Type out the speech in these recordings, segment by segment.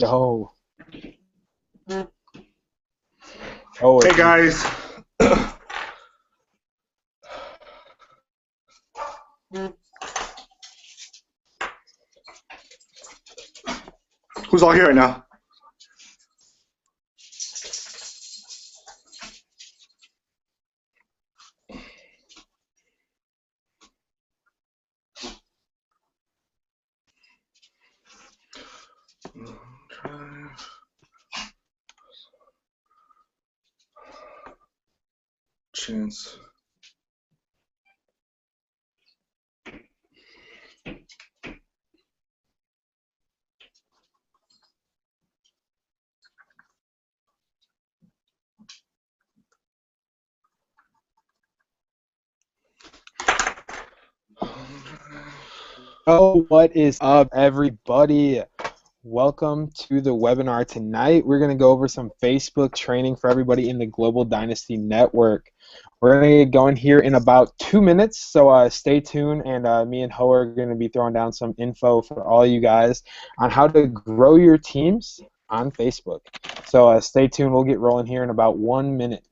Yo. Oh, Hey guys, who's all here right now? Chance. oh, what is up, everybody? Welcome to the webinar tonight. We're going to go over some Facebook training for everybody in the Global Dynasty Network. We're going to get going here in about 2 minutes, so stay tuned, and me and Ho are going to be throwing down some info for all you guys on how to grow your teams on Facebook. So stay tuned. We'll get rolling here in about 1 minute.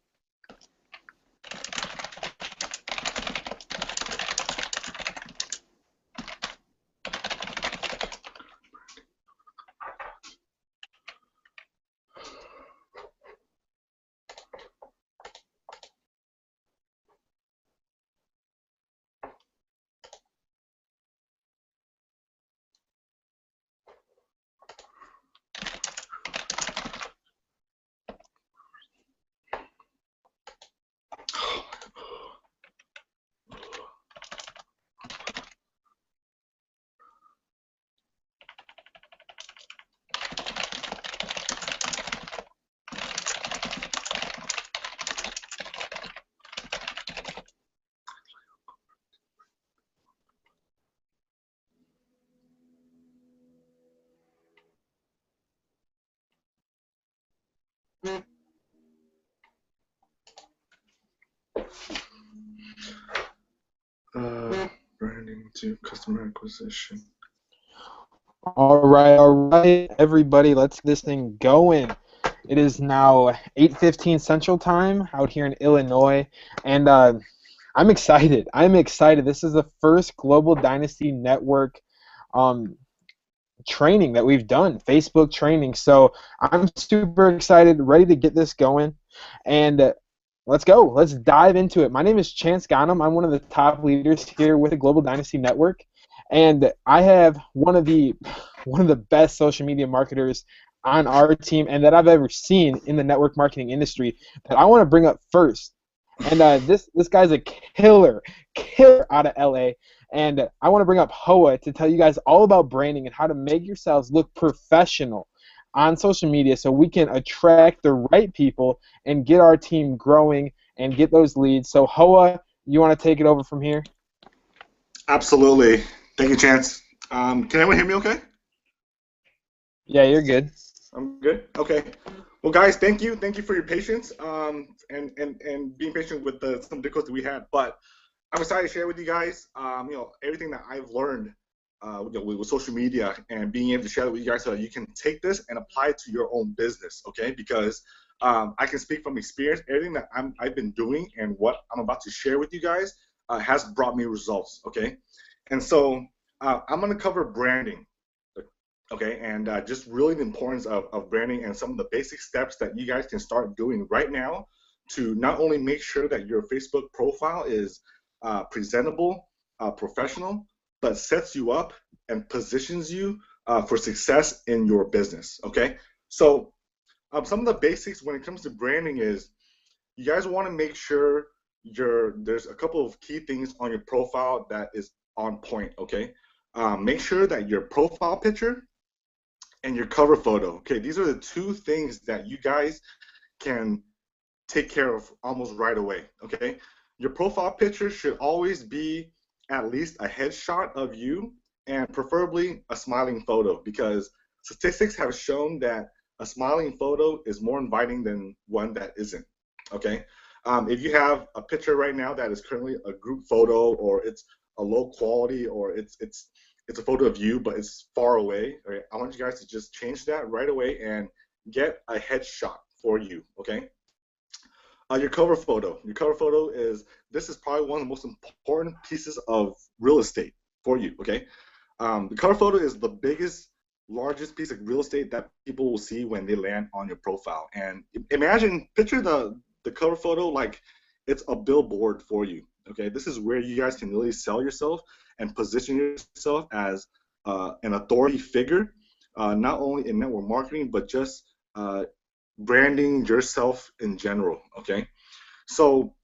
Branding to customer acquisition. All right, everybody, let's get this thing going. It is now 8:15 Central Time out here in Illinois, and I'm excited. I'm excited. This is the first Global Dynasty Network um, training that we've done, Facebook training. So I'm super excited, ready to get this going, and let's go. Let's dive into it. My name is Chance Ghanem. I'm one of the top leaders here with the Global Dynasty Network, and I have one of the best social media marketers on our team and that I've ever seen in the network marketing industry that I want to bring up first. And this guy's a killer out of LA. And I want to bring up Hoa to tell you guys all about branding and how to make yourselves look professional on social media so we can attract the right people and get our team growing and get those leads. So Hoa, you want to take it over from here? Absolutely. Thank you, Chance. Can everyone hear me okay? Yeah, you're good. I'm good? Okay. Well, guys, thank you. Thank you for your patience and being patient with some difficulties we had. But I'm excited to share with you guys, everything that I've learned with social media and being able to share it with you guys so that you can take this and apply it to your own business, okay? Because I can speak from experience. Everything that I've been doing and what I'm about to share with you guys has brought me results, okay? And so I'm going to cover branding, okay, and just really the importance of branding and some of the basic steps that you guys can start doing right now to not only make sure that your Facebook profile is presentable, professional, but sets you up and positions you for success in your business, okay? So some of the basics when it comes to branding is you guys want to make sure there's a couple of key things on your profile that is on point, okay? Make sure that your profile picture and your cover photo, okay, these are the two things that you guys can take care of almost right away, okay? Your profile picture should always be at least a headshot of you and preferably a smiling photo because statistics have shown that a smiling photo is more inviting than one that isn't, okay? If you have a picture right now that is currently a group photo or it's a low quality or it's it's a photo of you, but it's far away. Right? I want you guys to just change that right away and get a headshot for you. Okay. Your cover photo. Your cover photo is this is probably one of the most important pieces of real estate for you. Okay. The cover photo is the biggest, largest piece of real estate that people will see when they land on your profile. And imagine, picture the cover photo like it's a billboard for you. Okay, this is where you guys can really sell yourself and position yourself as an authority figure, not only in network marketing but just branding yourself in general. Okay, so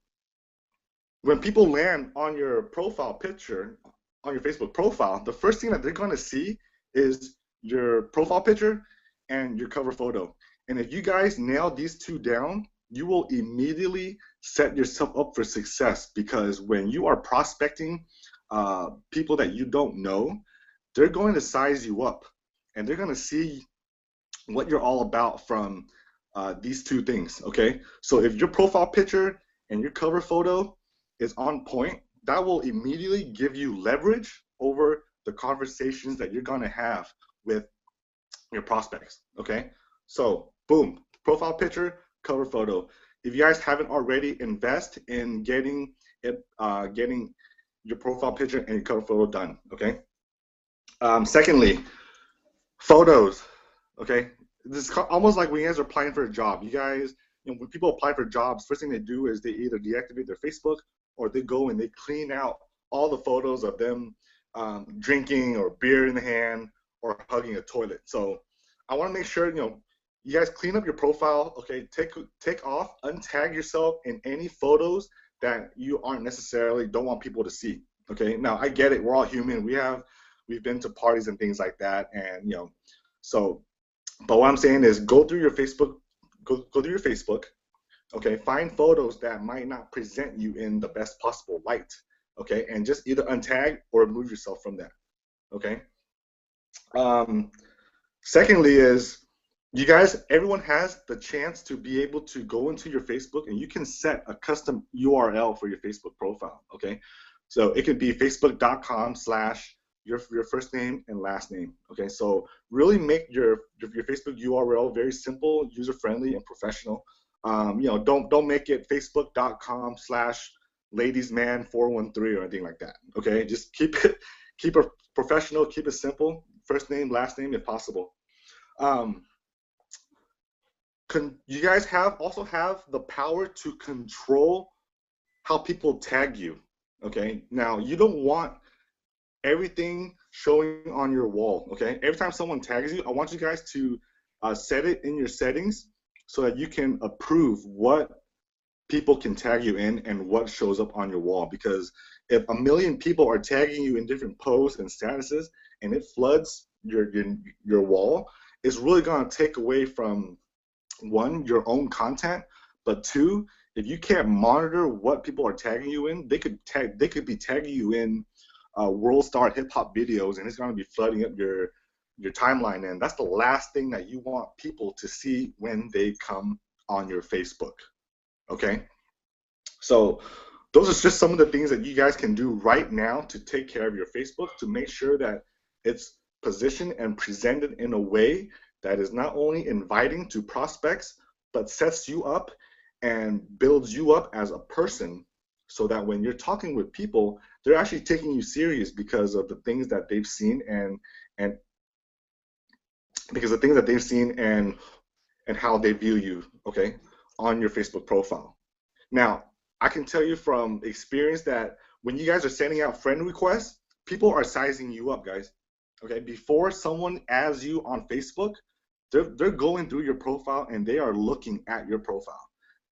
when people land on your profile picture, on your Facebook profile, the first thing that they're going to see is your profile picture and your cover photo. And if you guys nail these two down, you will immediately set yourself up for success, because when you are prospecting people that you don't know, they're going to size you up and they're going to see what you're all about from these two things. Okay, so if your profile picture and your cover photo is on point, that will immediately give you leverage over the conversations that you're going to have with your prospects. Okay, so boom, profile picture, cover photo. If you guys haven't already, invest in getting your profile picture and your cover photo done. Okay. Secondly, photos. Okay, this is almost like when you guys are applying for a job. You guys, when people apply for jobs, first thing they do is they either deactivate their Facebook or they go and they clean out all the photos of them drinking or beer in the hand or hugging a toilet. So I want to make sure you guys clean up your profile. Okay, take off, untag yourself in any photos that you aren't necessarily don't want people to see. Okay, now I get it. We're all human. We've been to parties and things like that, and so. But what I'm saying is go through your Facebook, go through your Facebook. Okay, find photos that might not present you in the best possible light. Okay, and just either untag or remove yourself from that. Okay. Secondly is everyone has the chance to be able to go into your Facebook and you can set a custom URL for your Facebook profile. Okay, so it could be facebook.com/your first name and last name. Okay, so really make your Facebook URL very simple, user friendly, and professional. Don't make it facebook.com/ladiesman413 or anything like that. Okay, just keep it professional, keep it simple. First name, last name, if possible. You guys also have the power to control how people tag you. Okay, now you don't want everything showing on your wall. Okay, every time someone tags you, I want you guys to set it in your settings so that you can approve what people can tag you in and what shows up on your wall. Because if a million people are tagging you in different posts and statuses and it floods your wall, it's really going to take away from, one, your own content, but two, if you can't monitor what people are tagging you in, they could be tagging you in world star hip hop videos, and it's going to be flooding up your timeline, and that's the last thing that you want people to see when they come on your Facebook. Okay, so those are just some of the things that you guys can do right now to take care of your Facebook, to make sure that it's positioned and presented in a way that is not only inviting to prospects, but sets you up and builds you up as a person, so that when you're talking with people, they're actually taking you serious because of the things that they've seen and because the things that they've seen and how they view you, okay, on your Facebook profile. Now, I can tell you from experience that when you guys are sending out friend requests, people are sizing you up, guys. Okay, before someone adds you on Facebook, they're going through your profile and they are looking at your profile.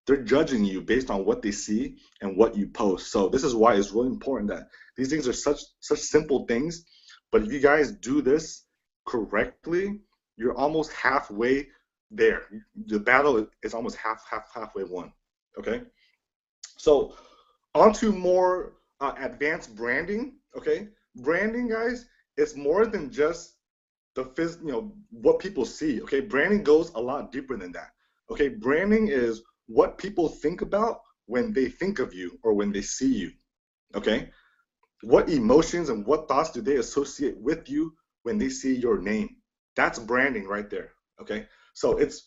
They're judging you based on what they see and what you post. So this is why it's really important that these things are such simple things, but if you guys do this correctly, you're almost halfway there. The battle is almost halfway won. Okay, so on to more advanced branding. Okay, branding, guys, it's more than just what people see. Okay, branding goes a lot deeper than that. Okay, branding is what people think about when they think of you or when they see you. Okay, What emotions and what thoughts do they associate with you when they see your name? That's branding right there. Okay, so it's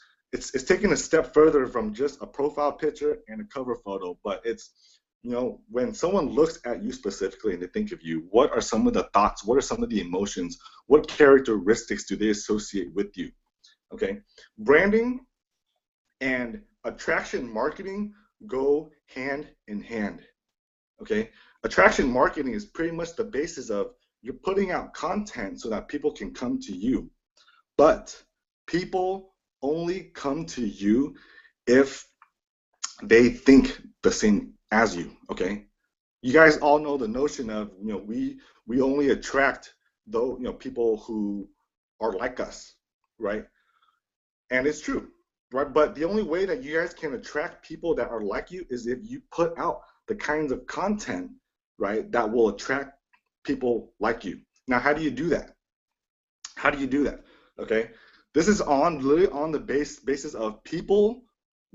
taking a step further from just a profile picture and a cover photo, but it's, you know, when someone looks at you specifically and they think of you, what are some of the thoughts? What are some of the emotions? What characteristics do they associate with you? Okay, branding and attraction marketing go hand in hand. Okay, attraction marketing is pretty much the basis of you're putting out content so that people can come to you, but people only come to you if they think the same as you. Okay, you guys all know the notion of, you know, we only attract though, you know, people who are like us, right? And it's true, right? But the only way that you guys can attract people that are like you is if you put out the kinds of content, right, that will attract people like you. Now, how do you do that? How do you do that? Okay, this is on literally on the basis of people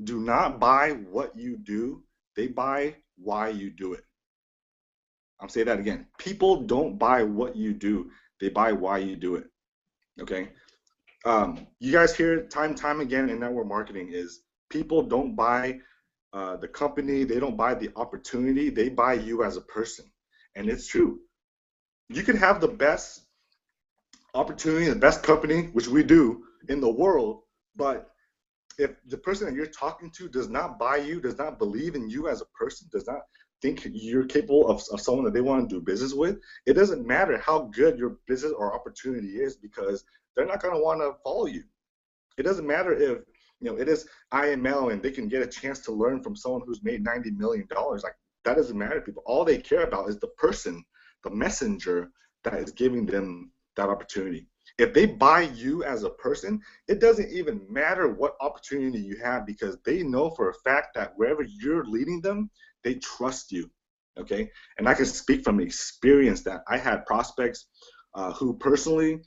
do not buy what you do, they buy why you do it. I'll say that again. People don't buy what you do, they buy why you do it. Okay, you guys hear time again in network marketing is people don't buy the company, they don't buy the opportunity, they buy you as a person. And it's true. You can have the best opportunity, the best company, which we do in the world, but if the person that you're talking to does not buy you, does not believe in you as a person, does not think you're capable of someone that they want to do business with, it doesn't matter how good your business or opportunity is, because they're not going to want to follow you. It doesn't matter if, you know, it is IML and they can get a chance to learn from someone who's made $90 million. Like, that doesn't matter to people. All they care about is the person, the messenger that is giving them that opportunity. If they buy you as a person, it doesn't even matter what opportunity you have, because they know for a fact that wherever you're leading them, they trust you. Okay, and I can speak from experience that I had prospects who personally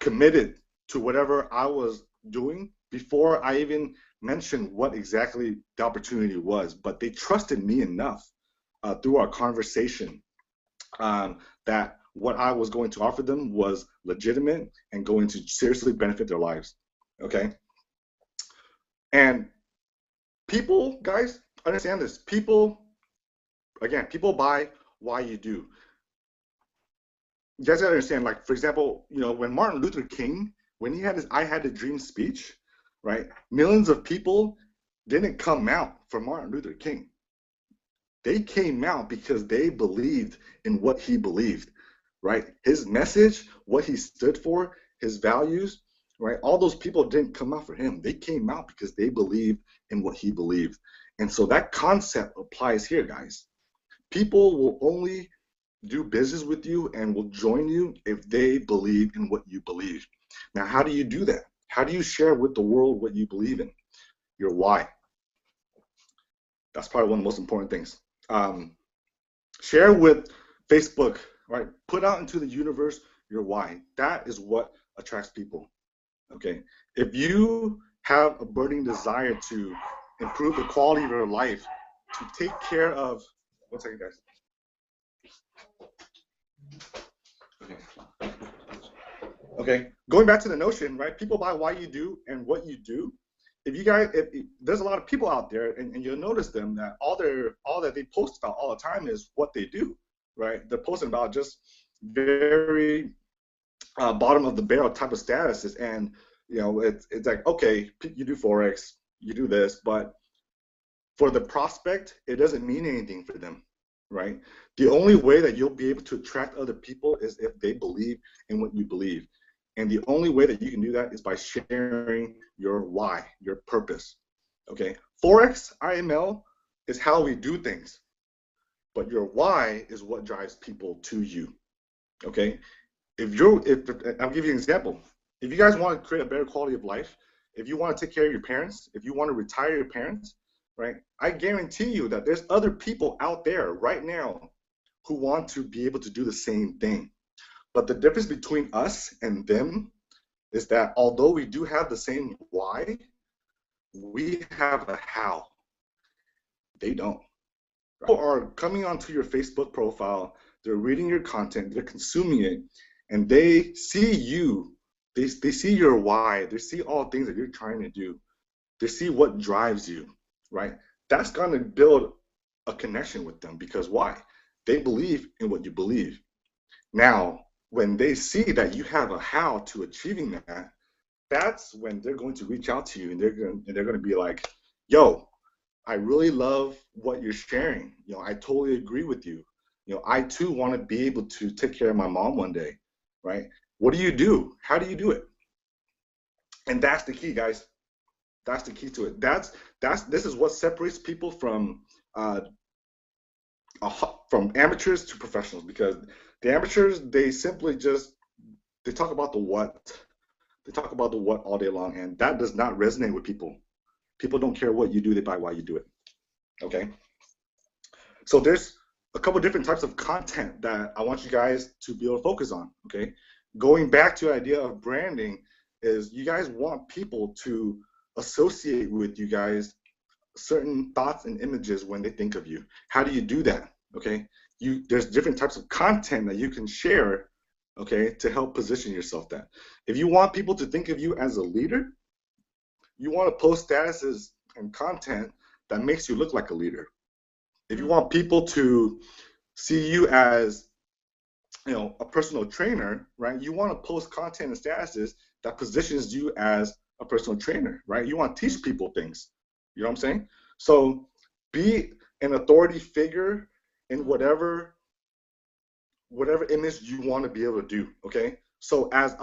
committed to whatever I was doing before I even mentioned what exactly the opportunity was. But they trusted me enough through our conversation that what I was going to offer them was legitimate and going to seriously benefit their lives. Okay. And people, guys, understand this. People, again, people buy why you do. You guys gotta understand, like, for example, you know, when Martin Luther King, when he had his I Had a Dream speech, right? Millions of people didn't come out for Martin Luther King. They came out because they believed in what he believed, right? His message, what he stood for, his values, right? All those people didn't come out for him. They came out because they believed in what he believed. And so that concept applies here, guys. People will only do business with you and will join you if they believe in what you believe. Now, how do you do that? How do you share with the world what you believe in? Your why. That's probably one of the most important things. Share with Facebook, right? Put out into the universe your why. That is what attracts people. Okay. If you have a burning desire to improve the quality of your life, to take care of, one second, guys. Okay. Okay. Going back to the notion, right? People buy why you do and what you do. If you guys, if there's a lot of people out there, and you'll notice them that all that they post about all the time is what they do, right? They're posting about just very bottom of the barrel type of statuses, and you know, it's like, okay, you do forex, you do this, but for the prospect, it doesn't mean anything for them, right? The only way that you'll be able to attract other people is if they believe in what you believe. And the only way that you can do that is by sharing your why, your purpose. Okay. Forex, IML is how we do things, but your why is what drives people to you. Okay. If I'll give you an example. If you guys want to create a better quality of life, if you want to take care of your parents, if you want to retire your parents, right? I guarantee you that there's other people out there right now who want to be able to do the same thing. But the difference between us and them is that although we do have the same why, we have a how. They don't, People are coming onto your Facebook profile, they're reading your content, they're consuming it, and they see you, they see your why, they see all things that you're trying to do, they see what drives you, right? That's going to build a connection with them because why? They believe in what you believe. Now, when they see that you have a how to achieving that, that's when they're going to reach out to you and they're going to be like, yo, I really love what you're sharing. I totally agree with you. I too want to be able to take care of my mom one day, right? What do you do? How do you do it? And that's the key, guys. That's the key to it. This is what separates people uh, from amateurs to professionals, because the amateurs, they talk about the what. They talk about the what all day long, and that does not resonate with people. People don't care what you do, they buy why you do it. Okay? So there's a couple different types of content that I want you guys to be able to focus on. Okay? Going back to the idea of branding is you guys want people to associate with you guys certain thoughts and images when they think of you. How do you do that? Okay? There's different types of content that you can share, okay, to help position yourself that. If you want people to think of you as a leader, you want to post statuses and content that makes you look like a leader. If you want people to see you as, a personal trainer, right? You want to post content and statuses that positions you as a personal trainer, right? You want to teach people things. You know what I'm saying? So be an authority figure in whatever image you want to be able to do, okay? So as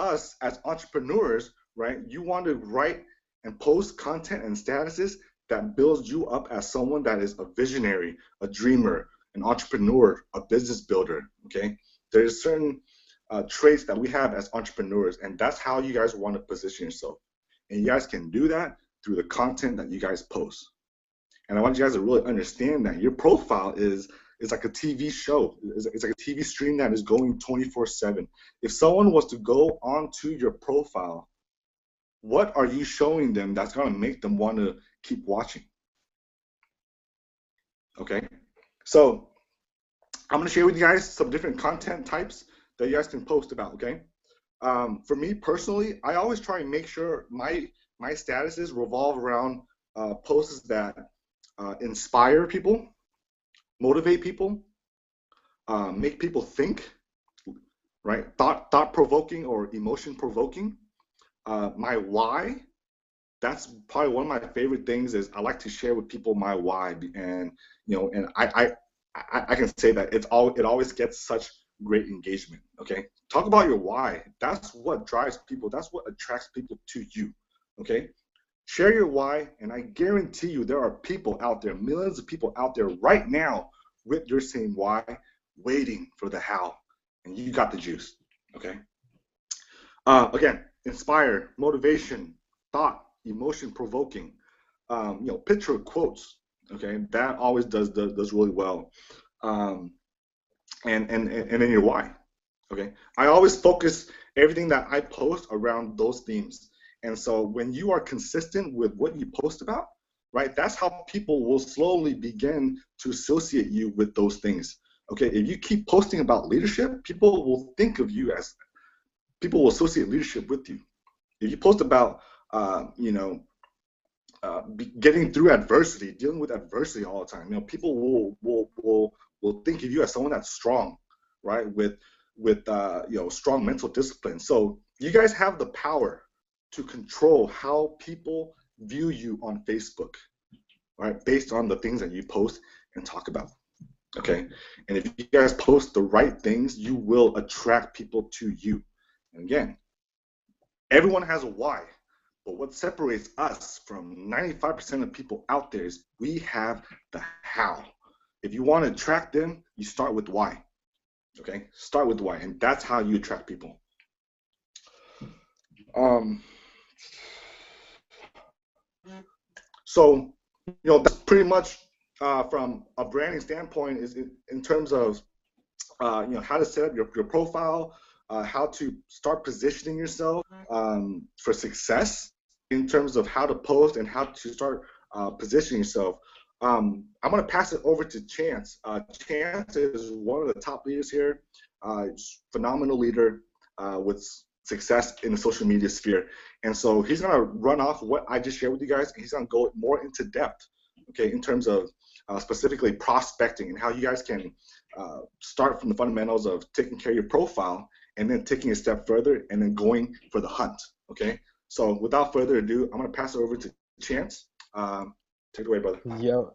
entrepreneurs, right, you want to write and post content and statuses that builds you up as someone that is a visionary, a dreamer, an entrepreneur, a business builder, okay? There's certain traits that we have as entrepreneurs, and that's how you guys want to position yourself. And you guys can do that through the content that you guys post. And I want you guys to really understand that your profile is like a TV show. It's like a TV stream that is going 24/7. If someone was to go onto your profile, what are you showing them that's going to make them want to keep watching? Okay, so I'm going to share with you guys some different content types that you guys can post about. Okay, for me personally, I always try and make sure my statuses revolve around posts that inspire people, motivate people, make people think, right? Thought provoking or emotion provoking. My why, that's probably one of my favorite things, is I like to share with people my why, and I can say that it always gets such great engagement. Okay, talk about your why. That's what drives people. That's what attracts people to you. Okay, share your why, and I guarantee you there are people out there, millions of people out there right now with your same why, waiting for the how, and you got the juice. Okay. Again, inspire, motivation, thought, emotion provoking. Picture quotes. Okay, that always does really well. And then your why. Okay, I always focus everything that I post around those themes. And so when you are consistent with what you post about, right, that's how people will slowly begin to associate you with those things. Okay, if you keep posting about leadership, people will think of you as, people will associate leadership with you. If you post about, getting through adversity, dealing with adversity all the time, people will think of you as someone that's strong, right? With strong mental discipline. So you guys have the power to control how people view you on Facebook, right? Based on the things that you post and talk about. Okay, and if you guys post the right things, you will attract people to you. And again, everyone has a why, but what separates us from 95% of people out there is we have the how. If you want to attract them, you start with why. Okay, start with why, and that's how you attract people. So, that's pretty much from a branding standpoint, is in terms of how to set up your profile, how to start positioning yourself for success, in terms of how to post and how to start positioning yourself. I'm going to pass it over to Chance. Chance is one of the top leaders here, phenomenal leader with success in the social media sphere. And so he's going to run off what I just shared with you guys, and he's going to go more into depth, okay, in terms of specifically prospecting and how you guys can start from the fundamentals of taking care of your profile and then taking a step further and then going for the hunt, okay? So without further ado, I'm going to pass it over to Chance. Take it away, brother. Yo,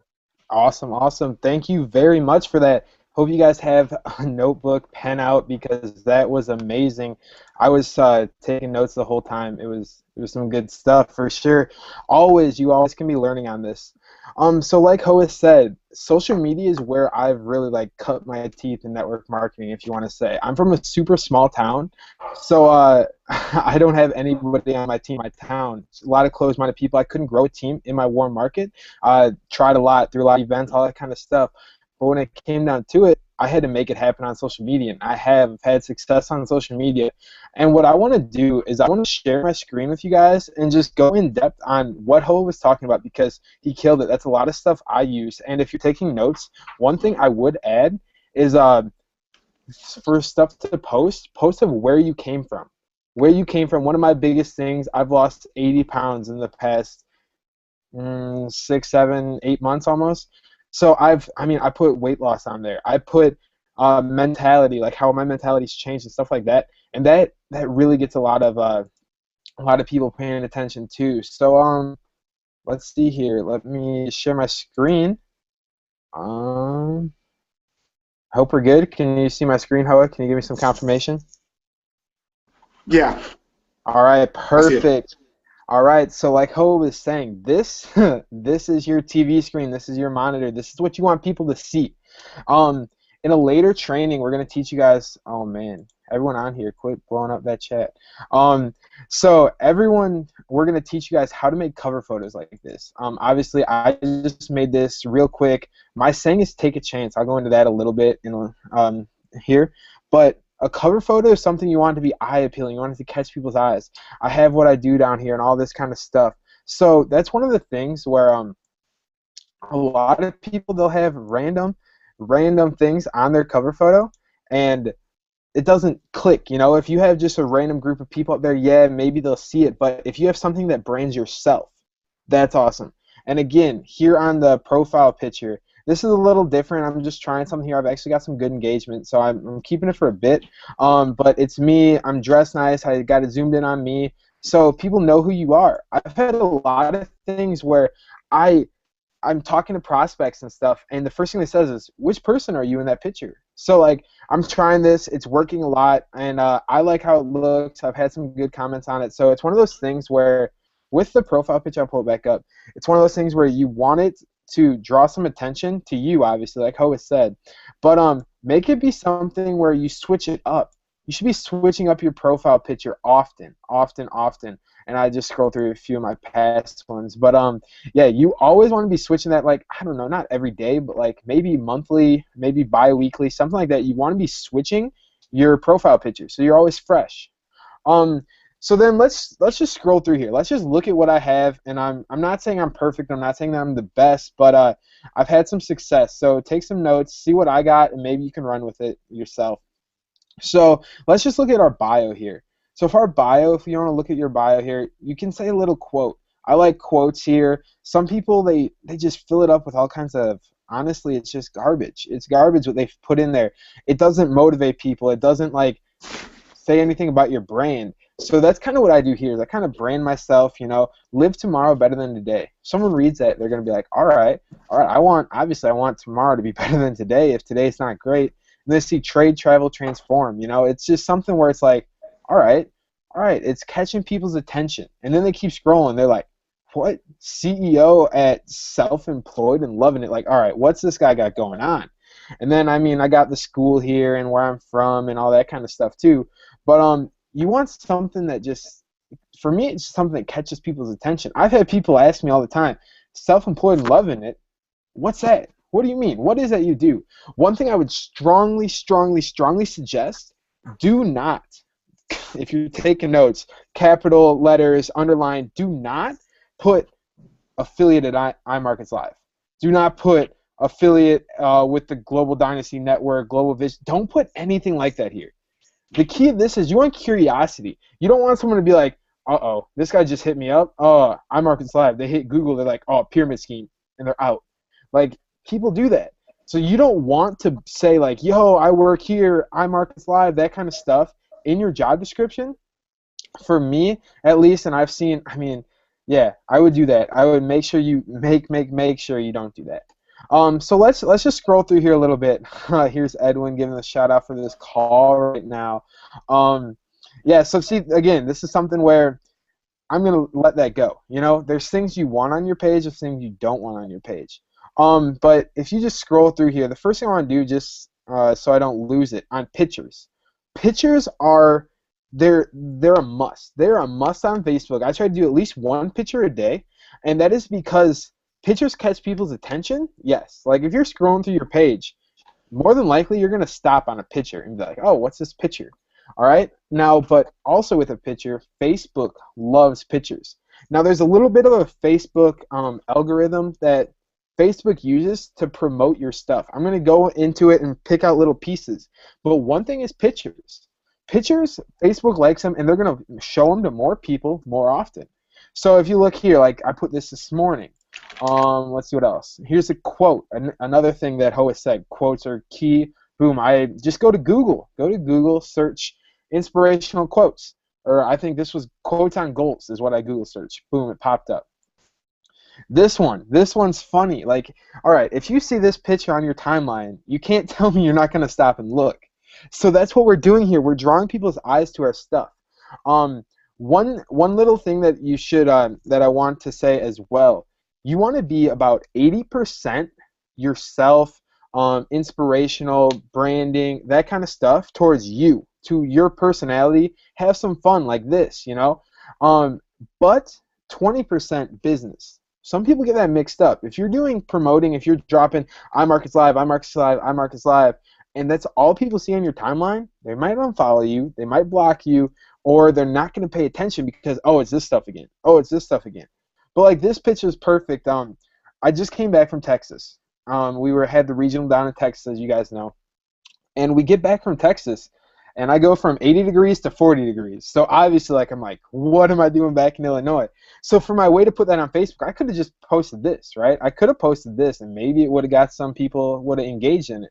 awesome, awesome. Thank you very much for that. Hope you guys have a notebook, pen out, because that was amazing. I was taking notes the whole time. It was some good stuff for sure. You always can be learning on this. So like Hoa said, social media is where I've really like cut my teeth in network marketing, if you want to say. I'm from a super small town, so I don't have anybody on my team in my town. A lot of closed-minded people. I couldn't grow a team in my warm market. Tried a lot, through a lot of events, all that kind of stuff. But when it came down to it, I had to make it happen on social media, and I have had success on social media. And what I want to do is I want to share my screen with you guys and just go in depth on what Hoa was talking about, because he killed it. That's a lot of stuff I use. And if you're taking notes, one thing I would add is for stuff to post of where you came from. Where you came from. One of my biggest things, I've lost 80 pounds in the past 6, 7, 8 months almost. So I put weight loss on there. I put mentality, like how my mentality's changed and stuff like that, and that really gets a lot of people paying attention too. So let's see here. Let me share my screen. I hope we're good. Can you see my screen, Hoa? Can you give me some confirmation? Yeah. All right, perfect. All right, so like Hoa was saying, this this is your TV screen, this is your monitor, this is what you want people to see. In a later training, we're gonna teach you guys. Oh man, everyone on here, quit blowing up that chat. So everyone, we're gonna teach you guys how to make cover photos like this. Obviously, I just made this real quick. My saying is take a chance. I'll go into that a little bit in here, but a cover photo is something you want to be eye appealing. You want it to catch people's eyes. I have what I do down here and all this kind of stuff. So that's one of the things where a lot of people, they'll have random things on their cover photo, and it doesn't click. You know, if you have just a random group of people up there, yeah, maybe they'll see it. But if you have something that brands yourself, that's awesome. And again, here on the profile picture, this is a little different. I'm just trying something here. I've actually got some good engagement, so I'm keeping it for a bit. But it's me. I'm dressed nice. I got it zoomed in on me, so people know who you are. I've had a lot of things where I'm talking to prospects and stuff, and the first thing they says is, which person are you in that picture? So like, I'm trying this, it's working a lot, and I like how it looks. I've had some good comments on it. So it's one of those things where, with the profile picture, I'll pull it back up, it's one of those things where you want it to draw some attention to you, obviously, like Hoa said, but make it be something where you switch it up. You should be switching up your profile picture often, and I just scroll through a few of my past ones, but yeah, you always want to be switching that, like, I don't know, not every day, but like maybe monthly, maybe bi-weekly, something like that. You want to be switching your profile picture so you're always fresh. So then let's just scroll through here. Let's just look at what I have, and I'm not saying I'm perfect. I'm not saying that I'm the best, but I've had some success. So take some notes, see what I got, and maybe you can run with it yourself. So let's just look at our bio here. So for our bio, if you want to look at your bio here, you can say a little quote. I like quotes here. Some people, they just fill it up with all kinds of, honestly, it's just garbage. It's garbage what they've put in there. It doesn't motivate people. It doesn't like say anything about your brand. So that's kind of what I do here. I kind of brand myself, you know, live tomorrow better than today. Someone reads that, they're going to be like, all right, I want tomorrow to be better than today if today's not great. And they see trade, travel, transform, you know, it's just something where it's like, all right, it's catching people's attention. And then they keep scrolling. They're like, what? CEO at self-employed and loving it. Like, all right, what's this guy got going on? And then, I mean, I got the school here and where I'm from and all that kind of stuff too. But you want something that just, for me, it's something that catches people's attention. I've had people ask me all the time, self-employed and loving it, what's that? What do you mean? What is that you do? One thing I would strongly suggest, do not, if you're taking notes, capital letters, underline, do not put affiliated iMarkets Live. Do not put affiliate with the Global Dynasty Network, Global Vision. Don't put anything like that here. The key of this is you want curiosity. You don't want someone to be like, uh-oh, this guy just hit me up. Oh, iMarkets Live. They hit Google. They're like, oh, pyramid scheme, and they're out. Like, people do that. So you don't want to say like, yo, I work here, iMarkets Live, that kind of stuff in your job description. For me, at least, and I've seen, I mean, yeah, I would do that. I would make sure you make sure you don't do that. So let's just scroll through here a little bit. Here's Edwin giving a shout out for this call right now. Yeah, so see, again, this is something where I'm going to let that go. You know, there's things you want on your page, there's things you don't want on your page. But if you just scroll through here, the first thing I want to do, just so I don't lose it, on pictures. Pictures are they're a must. They're a must on Facebook. I try to do at least one picture a day, and that is because pictures catch people's attention. Yes, like if you're scrolling through your page, more than likely you're gonna stop on a picture and be like, oh, what's this picture? All right. Now, but also with a picture, Facebook loves pictures. Now, there's a little bit of a Facebook algorithm that Facebook uses to promote your stuff. I'm going to go into it and pick out little pieces. But one thing is pictures. Pictures, Facebook likes them, and they're going to show them to more people more often. So if you look here, like I put this morning. Let's see what else. Here's a quote. Another thing that Hoa said, quotes are key. Boom, I just go to Google. Go to Google, search inspirational quotes. Or I think this was quotes on goals is what I Google searched. Boom, it popped up. This one's funny. Like, all right, if you see this picture on your timeline, you can't tell me you're not going to stop and look. So that's what we're doing here. We're drawing people's eyes to our stuff. One little thing that you should that I want to say as well. You want to be about 80% yourself, inspirational, branding, that kind of stuff towards you, to your personality. Have some fun like this, you know. But 20% business. Some people get that mixed up. If you're doing promoting, if you're dropping iMarkets Live, iMarkets Live, iMarkets Live, and that's all people see on your timeline, they might unfollow you, they might block you, or they're not going to pay attention because, oh, it's this stuff again. Oh, it's this stuff again. But like this picture is perfect. I just came back from Texas. Had the regional down in Texas, as you guys know, and we get back from Texas, and I go from 80 degrees to 40 degrees. So obviously, like I'm like, what am I doing back in Illinois? So for my way to put that on Facebook, I could have just posted this, right? I could have posted this, and maybe it would have got some people would have engaged in it,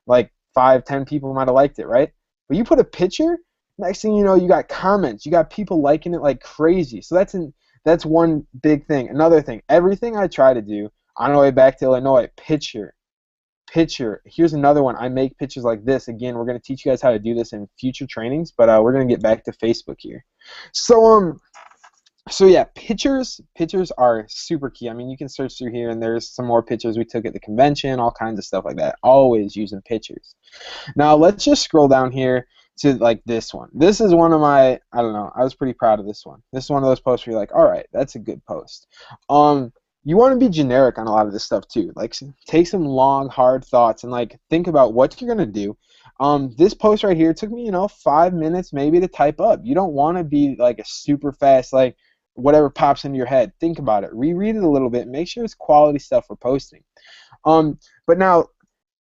like 5, 10 people might have liked it, right? But you put a picture, next thing you know, you got comments, you got people liking it like crazy. So that's one big thing. Another thing, everything I try to do on the way back to Illinois, picture. Here's another one. I make pictures like this. Again, we're going to teach you guys how to do this in future trainings, but we're going to get back to Facebook here. So yeah, pictures are super key. I mean, you can search through here, and there's some more pictures we took at the convention, all kinds of stuff like that. Always using pictures. Now let's just scroll down here to like this one. This is one of my, I don't know, I was pretty proud of this one. This is one of those posts where you're like, all right, that's a good post. You want to be generic on a lot of this stuff too. Like take some long, hard thoughts and like think about what you're gonna do. This post right here took me, 5 minutes maybe to type up. You don't want to be like a super fast, like whatever pops into your head. Think about it, reread it a little bit, make sure it's quality stuff we're posting. But now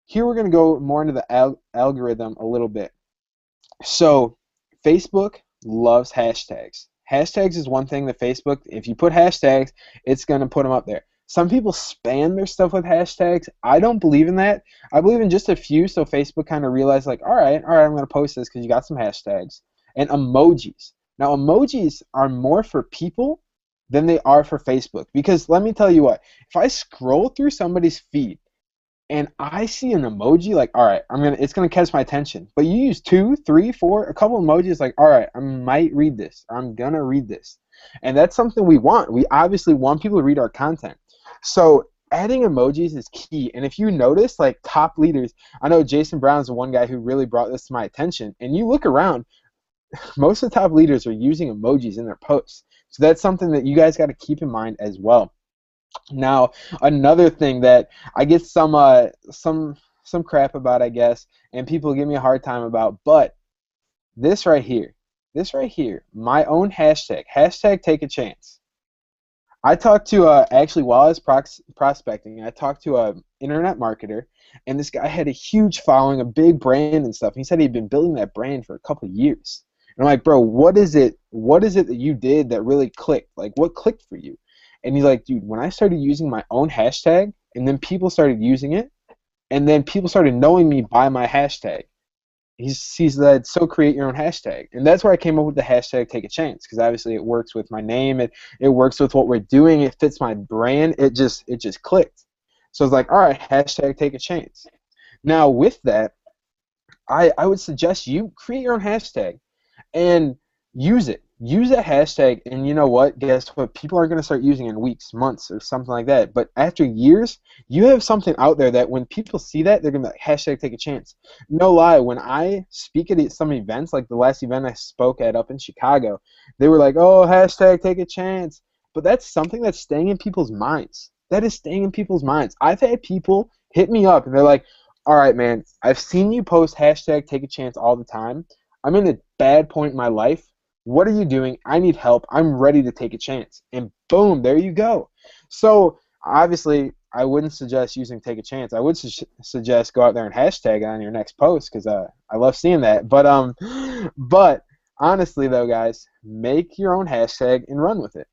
here we're gonna go more into the algorithm a little bit. So Facebook loves hashtags. Hashtags is one thing that Facebook, if you put hashtags, it's going to put them up there. Some people spam their stuff with hashtags. I don't believe in that. I believe in just a few, so Facebook kind of realized, like, all right, I'm going to post this because you got some hashtags. And emojis. Now, emojis are more for people than they are for Facebook. Because let me tell you what, if I scroll through somebody's feed, and I see an emoji, like, all right, it's gonna catch my attention. But you use 2, 3, 4, a couple emojis, like, all right, I might read this. I'm gonna read this, and that's something we want. We obviously want people to read our content. So adding emojis is key. And if you notice, like top leaders, I know Jason Brown's the one guy who really brought this to my attention. And you look around, most of the top leaders are using emojis in their posts. So that's something that you guys got to keep in mind as well. Now, another thing that I get some crap about, I guess, and people give me a hard time about, but this right here, my own hashtag take a chance. I talked to actually while I was prospecting, I talked to a internet marketer, and this guy had a huge following, a big brand and stuff. He said he'd been building that brand for a couple of years. And I'm like, bro, what is it? What is it that you did that really clicked? Like, what clicked for you? And he's like, dude, when I started using my own hashtag, and then people started using it, and then people started knowing me by my hashtag. He said, so create your own hashtag. And that's where I came up with the hashtag take a chance, because obviously it works with my name, it works with what we're doing, it fits my brand, it just clicked. So I was like, all right, hashtag take a chance. Now with that, I would suggest you create your own hashtag and use it. Use that hashtag, and you know what? Guess what? People are going to start using it in weeks, months, or something like that. But after years, you have something out there that when people see that, they're going to be like, hashtag take a chance. No lie, when I speak at some events, like the last event I spoke at up in Chicago, they were like, oh, hashtag take a chance. But that's something that's staying in people's minds. That is staying in people's minds. I've had people hit me up, and they're like, all right, man, I've seen you post hashtag take a chance all the time. I'm in a bad point in my life. What are you doing? I need help. I'm ready to take a chance. And boom, there you go. So obviously, I wouldn't suggest using take a chance. I would suggest go out there and hashtag on your next post, because I love seeing that. But honestly though, guys, make your own hashtag and run with it.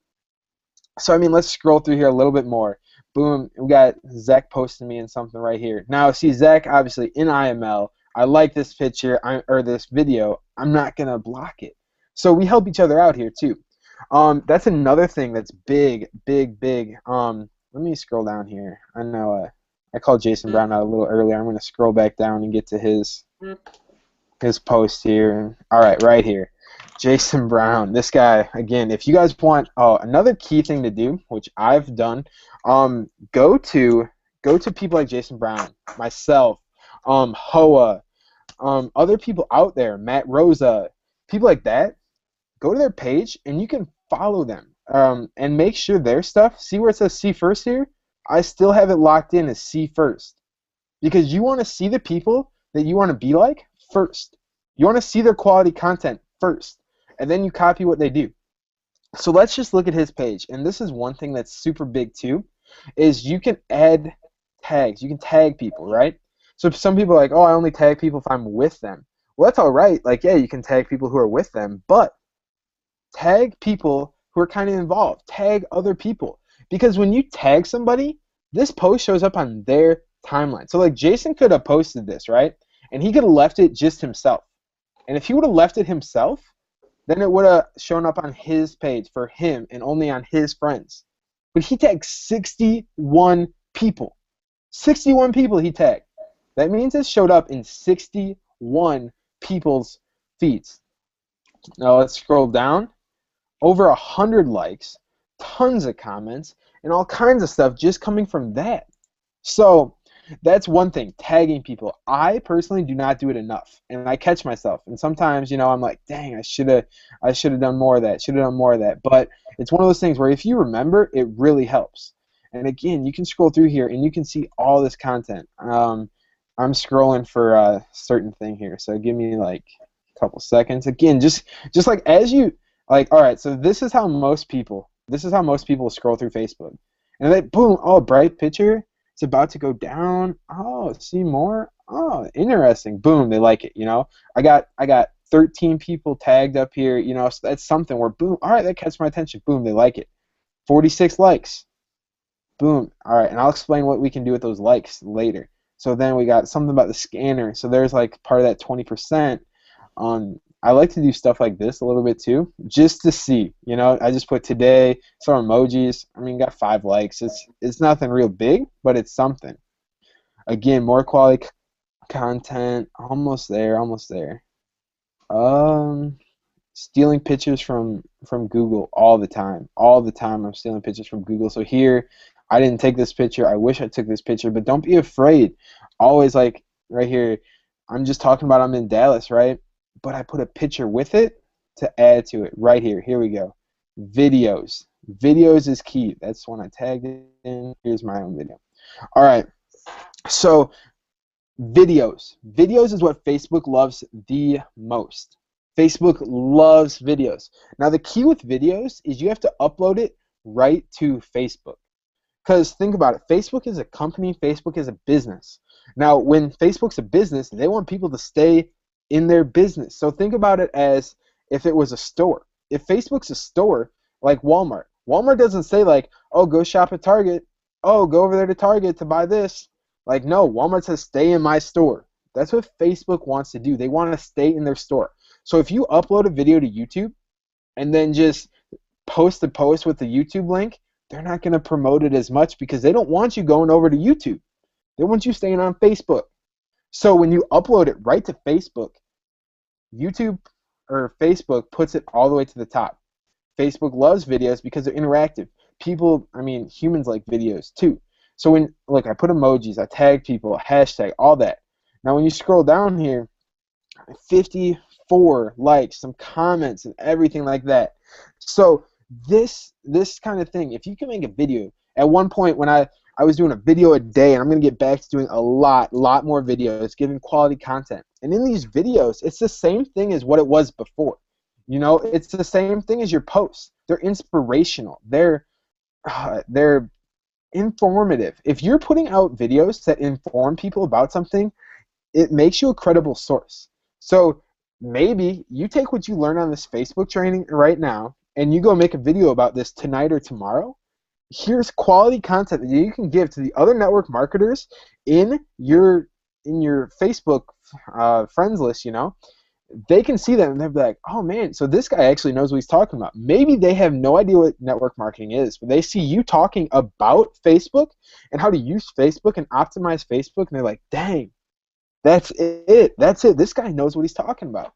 So I mean, let's scroll through here a little bit more. Boom, we got Zach posting me in something right here. Now, see, Zach, obviously in IML, I like this picture or this video. I'm not gonna block it. So we help each other out here too. That's another thing that's big, big, big. Let me scroll down here. I know I called Jason Brown out a little earlier. I'm gonna scroll back down and get to his post here. All right, right here. Jason Brown, this guy, again, if you guys want, another key thing to do, which I've done, go to people like Jason Brown, myself, Hoa, other people out there, Matt Rosa, people like that, go to their page and you can follow them, and make sure their stuff, see where it says see first here? I still have it locked in as see first, because you want to see the people that you want to be like first. You want to see their quality content first, and then you copy what they do. So let's just look at his page, and this is one thing that's super big too, is you can add tags. You can tag people, right? So some people are like, oh, I only tag people if I'm with them. Well, that's all right. Like, yeah, you can tag people who are with them, but tag people who are kind of involved. Tag other people. Because when you tag somebody, this post shows up on their timeline. So like Jason could have posted this, right? And he could have left it just himself. And if he would have left it himself, then it would have shown up on his page for him and only on his friends. But he tagged 61 people. 61 people he tagged. That means it showed up in 61 people's feeds. Now let's scroll down. Over 100 likes, tons of comments, and all kinds of stuff just coming from that. So that's one thing, tagging people. I personally do not do it enough, and I catch myself. And sometimes, I'm like, dang, I should have done more of that. Should have done more of that. But it's one of those things where if you remember, it really helps. And again, you can scroll through here and you can see all this content. I'm scrolling for a certain thing here, so give me like a couple seconds. Again, just like as you like, all right. So this is how most people scroll through Facebook, and they boom, oh, bright picture. It's about to go down. Oh, see more. Oh, interesting. Boom, they like it. I got 13 people tagged up here. So that's something where boom. All right, that catches my attention. Boom, they like it. 46 likes. Boom. All right, and I'll explain what we can do with those likes later. So then we got something about the scanner. So there's like part of that 20%. I like to do stuff like this a little bit too, just to see. I just put today, some emojis. I mean, got 5 likes. It's nothing real big, but it's something. Again, more quality content. Almost there. Almost there. Stealing pictures from Google all the time. All the time, I'm stealing pictures from Google. So here, I didn't take this picture. I wish I took this picture, but don't be afraid. Always like right here. I'm just talking about I'm in Dallas, right? But I put a picture with it to add to it right here. Here we go. Videos. Videos is key. That's when I tagged it in. Here's my own video. All right. So videos. Videos is what Facebook loves the most. Facebook loves videos. Now the key with videos is you have to upload it right to Facebook. Because think about it, Facebook is a company, Facebook is a business. Now, when Facebook's a business, they want people to stay in their business. So think about it as if it was a store. If Facebook's a store, like Walmart, Walmart doesn't say like, oh, go shop at Target. Oh, go over there to Target to buy this. Like, no, Walmart says stay in my store. That's what Facebook wants to do. They want to stay in their store. So if you upload a video to YouTube and then just post a post with the YouTube link, they're not going to promote it as much because they don't want you going over to YouTube. They want you staying on Facebook. So when you upload it right to Facebook, YouTube or Facebook puts it all the way to the top. Facebook loves videos because they're interactive. People, I mean, humans like videos too. So when, look, I put emojis, I tag people, hashtag, all that. Now when you scroll down here, 54 likes, some comments, and everything like that. So this kind of thing, if you can make a video, at one point when I was doing a video a day, and I'm going to get back to doing a lot more videos, giving quality content. And in these videos, it's the same thing as what it was before. You know, it's the same thing as your posts. They're inspirational. They're informative. If you're putting out videos that inform people about something, it makes you a credible source. So maybe you take what you learn on this Facebook training right now and you go make a video about this tonight or tomorrow. Here's quality content that you can give to the other network marketers in your Facebook friends list. You know, they can see that and they'll be like, oh man, so this guy actually knows what he's talking about. Maybe they have no idea what network marketing is, but they see you talking about Facebook and how to use Facebook and optimize Facebook, and they're like, dang, that's it. That's it. This guy knows what he's talking about.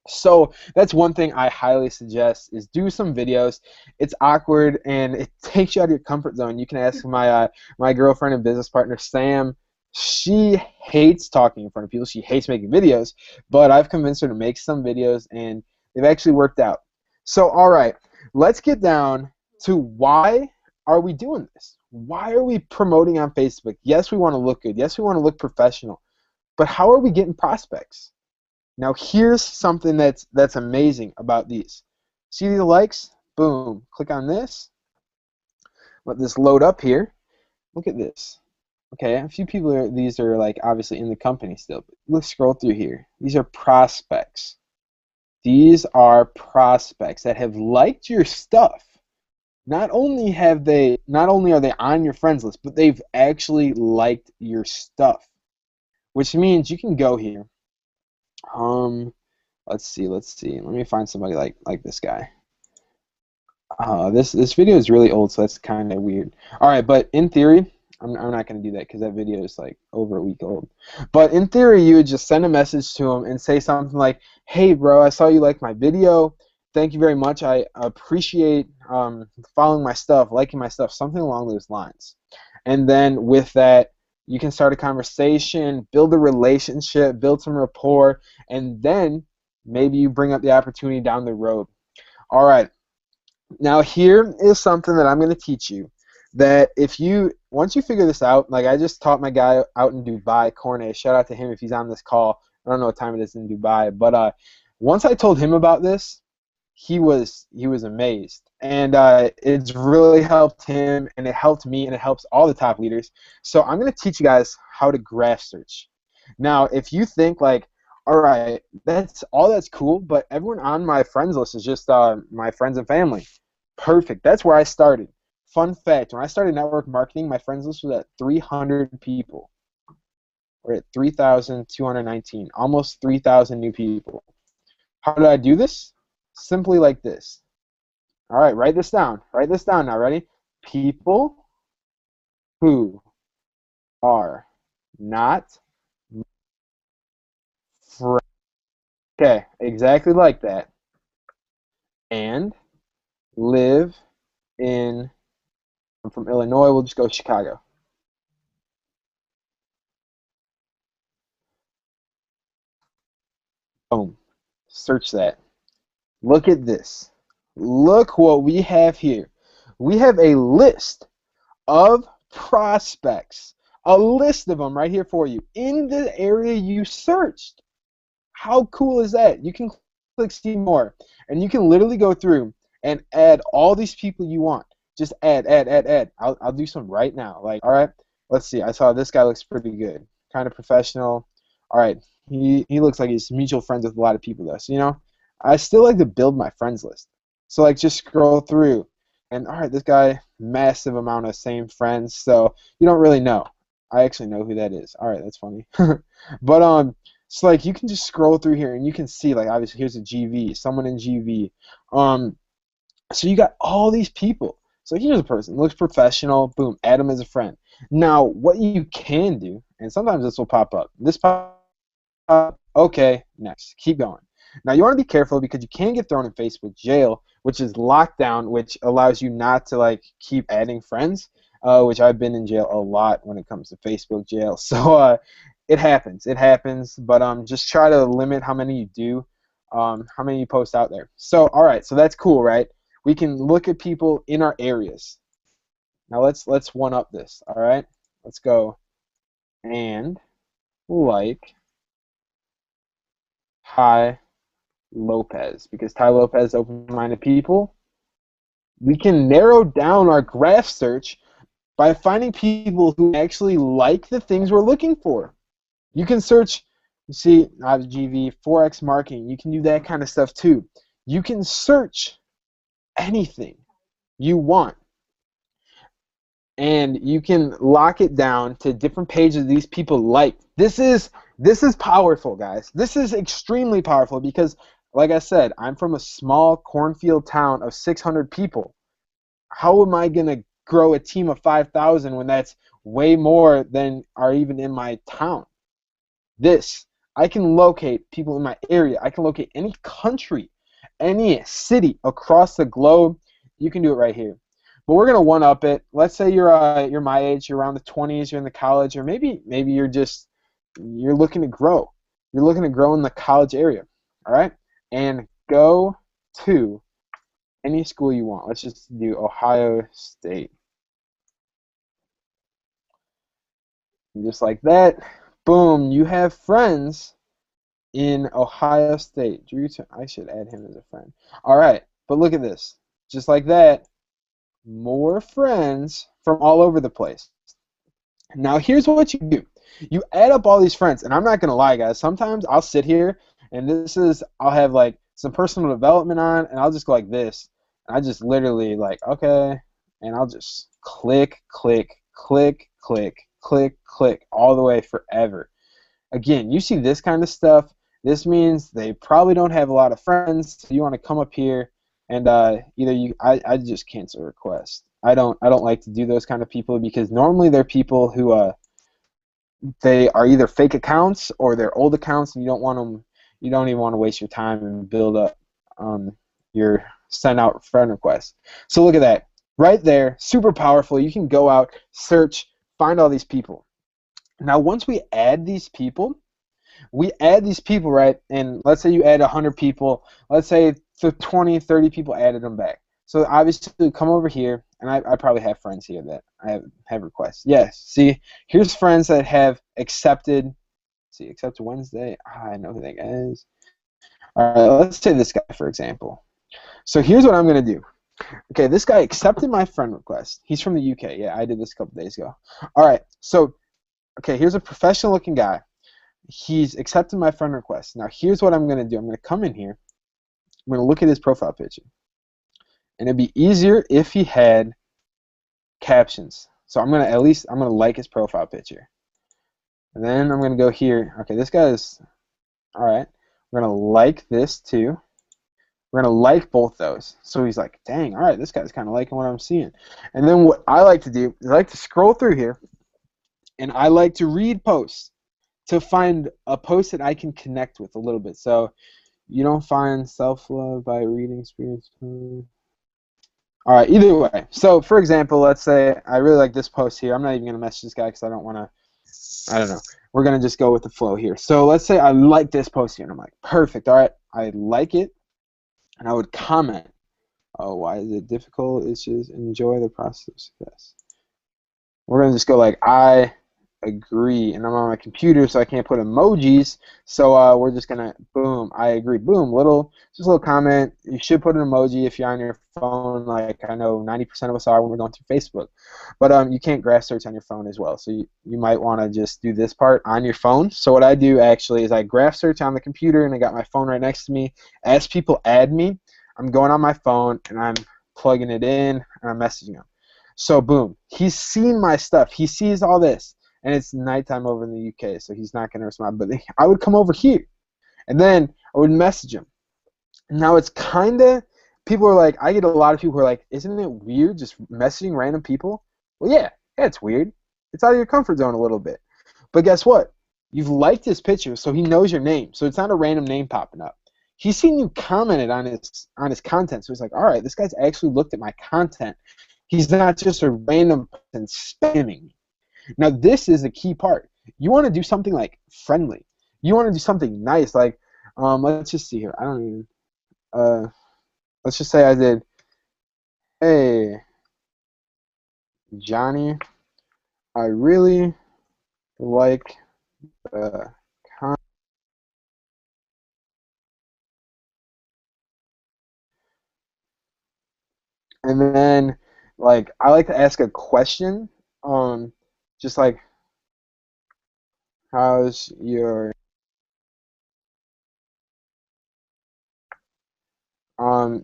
So that's one thing I highly suggest is do some videos. It's awkward and it takes you out of your comfort zone. You can ask my girlfriend and business partner Sam. She hates talking in front of people. She hates making videos, but I've convinced her to make some videos and they've actually worked out. So all right, let's get down to why are we doing this? Why are we promoting on Facebook? Yes, we want to look good. Yes, we want to look professional. But how are we getting prospects? Now here's something that's amazing about these. See the likes? Boom. Click on this. Let this load up here. Look at this. Okay, a few people these are like obviously in the company still. But let's scroll through here. These are prospects. These are prospects that have liked your stuff. Not only are they on your friends list, but they've actually liked your stuff. Which means you can go here. Let's see. Let me find somebody like this guy. This video is really old, so that's kind of weird. All right, but in theory, I'm not going to do that because that video is like over a week old. But in theory, you would just send a message to him and say something like, "Hey, bro, I saw you like my video. Thank you very much. I appreciate following my stuff, liking my stuff," something along those lines. And then with that, you can start a conversation, build a relationship, build some rapport, and then maybe you bring up the opportunity down the road. All right. Now here is something that I'm going to teach you that once you figure this out, like I just taught my guy out in Dubai, Corne, shout out to him if he's on this call. I don't know what time it is in Dubai, but once I told him about this, he was amazed, and it's really helped him, and it helped me, and it helps all the top leaders. So I'm going to teach you guys how to graph search. Now, if you think like, all right, that's cool, but everyone on my friends list is just my friends and family. Perfect. That's where I started. Fun fact: when I started network marketing, my friends list was at 300 people. We're at 3,219, almost 3,000 new people. How did I do this? Simply like this. All right, write this down. Write this down now. Ready? People who are not friends. Okay, exactly like that. And live in, I'm from Illinois, we'll just go Chicago. Boom. Search that. Look at this. Look what we have here. We have a list of prospects. A list of them right here for you in the area you searched. How cool is that? You can click see more, and you can literally go through and add all these people you want. Just add. I'll do some right now. Like, all right, let's see. I saw this guy looks pretty good, kind of professional. All right, he looks like he's mutual friends with a lot of people though. So I still like to build my friends list. So like just scroll through, and all right, this guy massive amount of same friends. So you don't really know. I actually know who that is. All right, that's funny. But so like you can just scroll through here and you can see like obviously here's a GV, someone in GV. So you got all these people. So here's a person, looks professional, boom, add them as a friend. Now, what you can do, and sometimes this will pop up. This pop up, okay, next, keep going. Now you want to be careful because you can get thrown in Facebook jail, which is lockdown, which allows you not to like keep adding friends, which I've been in jail a lot when it comes to Facebook jail. So it happens, but just try to limit how many you do, how many you post out there. So all right, so that's cool, right? We can look at people in our areas. Now let's one up this. All right, let's go and like Ty Lopez because Ty Lopez open-minded people. We can narrow down our graph search by finding people who actually like the things we're looking for. You can search, you see, I have GV, Forex marketing. You can do that kind of stuff too. You can search anything you want. And you can lock it down to different pages these people like. This is powerful, guys. This is extremely powerful because, like I said, I'm from a small cornfield town of 600 people. How am I gonna grow a team of 5,000 when that's way more than are even in my town? I can locate people in my area. I can locate any country, any city across the globe. You can do it right here. But we're gonna one up it. Let's say you're my age, you're around the 20s, you're in the college, or maybe you're looking to grow. You're looking to grow in the college area. All right? And go to any school you want. Let's just do Ohio State. And just like that, boom, you have friends in Ohio State. I should add him as a friend. All right, but look at this. Just like that, more friends from all over the place. Now here's what you do. You add up all these friends, and I'm not gonna lie, guys. Sometimes I'll sit here, and I'll have like some personal development on, and I'll just go like this. And I just literally like, okay, and I'll just click, click, click, click, click, click, all the way forever. Again, you see this kind of stuff. This means they probably don't have a lot of friends. So you want to come up here and I just cancel a request. I don't like to do those kind of people because normally they're people who they are either fake accounts or they're old accounts and you don't want them. You don't even want to waste your time and build up your send out friend request. So look at that right there, super powerful. You can go out, search, find all these people. Now once we add these people, right? And let's say you add 100 people. Let's say 20, 30 people added them back. So obviously come over here, and I probably have friends here that I have requests. Yes, see, here's friends that have accepted. See, accept Wednesday. I know who that guy is. All right, let's say this guy, for example. So here's what I'm going to do. Okay, this guy accepted my friend request. He's from the UK. Yeah, I did this a couple days ago. All right, so, okay, here's a professional-looking guy. He's accepted my friend request. Now here's what I'm going to do. I'm going to come in here. I'm going to look at his profile picture. And it'd be easier if he had captions. So I'm going to like his profile picture. And then I'm going to go here. Okay, this guy is, all right. We're going to like this too. We're going to like both those. So he's like, dang, all right, this guy's kind of liking what I'm seeing. And then what I like to do is I like to scroll through here. And I like to read posts to find a post that I can connect with a little bit. So you don't find self-love by reading experience. All right, either way. So for example, let's say I really like this post here. I'm not even going to message this guy because I don't want to, I don't know. We're going to just go with the flow here. So let's say I like this post here. And I'm like, perfect. All right, I like it. And I would comment. Oh, why is it difficult? It's just enjoy the process of success. We're going to just go like, I agree, and I'm on my computer, so I can't put emojis. So we're just gonna boom. I agree. Boom. Just a little comment. You should put an emoji if you're on your phone. Like I know 90% of us are when we're going through Facebook, but you can't graph search on your phone as well. So you might want to just do this part on your phone. So what I do actually is I graph search on the computer, and I got my phone right next to me. As people add me, I'm going on my phone and I'm plugging it in and I'm messaging them. So boom, he's seen my stuff. He sees all this, and it's nighttime over in the UK, so he's not going to respond. But I would come over here, and then I would message him. Now it's kind of, people are like, I get a lot of people who are like, isn't it weird just messaging random people? Well, yeah, it's weird. It's out of your comfort zone a little bit. But guess what? You've liked his picture, so he knows your name. So it's not a random name popping up. He's seen you commented on his content, so he's like, all right, this guy's actually looked at my content. He's not just a random person spamming me. Now this is the key part. You want to do something like friendly. You want to do something nice. Like, let's just see here. I don't even. Let's just say I did. Hey, Johnny, I really like the con. And then, like, I like to ask a question. Um, just like, how's your